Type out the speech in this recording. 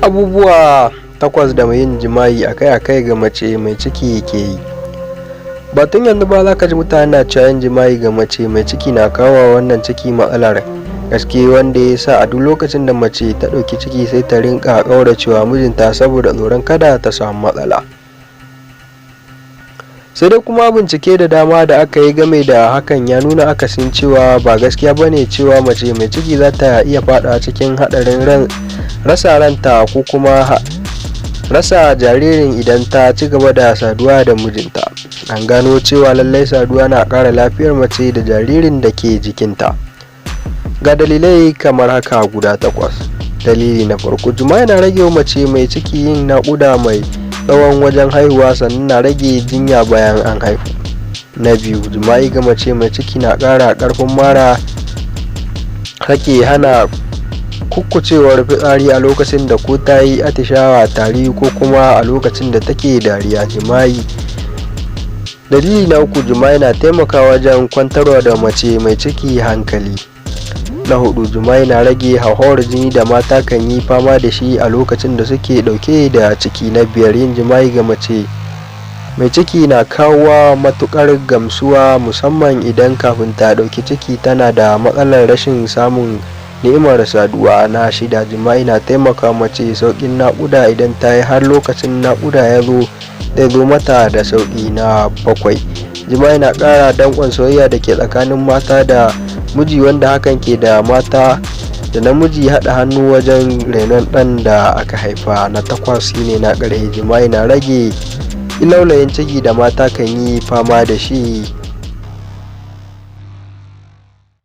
Abubuwa 8 da mai yin jima'i akai-akai ga mace mai ciki ke yi. Ba tun yanzu ba za ka ji mutane na cewa yin jima'i ga mace mai ciki na kawo wannan ciki matsalar gaske, wanda ya sa a duk lokacin da mace ta ɗauki ciki sai ta rinƙa ƙauracewa mijinta saboda tsoron kada ta samu matsala. Sai dai kuma bincike da dama da aka yi game da hakan ya nuna akasin cewa ba gaskiya bane cewa mace mai ciki za ta iya faɗawa cikin haɗarin rasa ranta ko kuma rasa jaririn idan ta ci gaba da saduwa da mijinta. An gano cewa lallai saduwa na ƙara lafiyar mace da jaririn da ke jikinta. Ga dalilai kamar haka guda 8. Dalili na farko, jima'i na rage wa mace mai ciki yin naƙuda mai tsawon wajen haihuwa, sannan na rage jinya bayan an haihu. Na biyu, jima'i ga mace mai ciki na ƙara ƙarfin mara, rake hana kukkucewar fitsari a lokacin da ko ta yi atishawa, tari ko kuma a lokacin da take dariya. Dalili na uku, jima'i na taimakawa wajen kwantarwa da mace mai ciki hankali. Na 4, jima'i na rage hauhawar jini da mata kan yi fama da shi a lokacin da suke ɗauke da ciki. Na 5, yin jima'i ga mace mai ciki na kawo matuƙar gamsuwa, musamman idan kafin ta ɗauki ciki tana da matsalar rashin samun ni'imar saduwa. Na 6, jima'i na taimaka mace sauƙin naƙuda idan ta yi har lokacin naƙuda ya zo mata da sauƙi. Na 7, jima'i na ƙara danƙon soyayya da ke tsakanin mata da miji, wanda hakan ke da mata da namiji haɗa hannu wajen renon ɗan da aka haifa. Na 8 shine na ƙarshe, jima'i na rage laulayin ciki da mata kan yi fama da shi.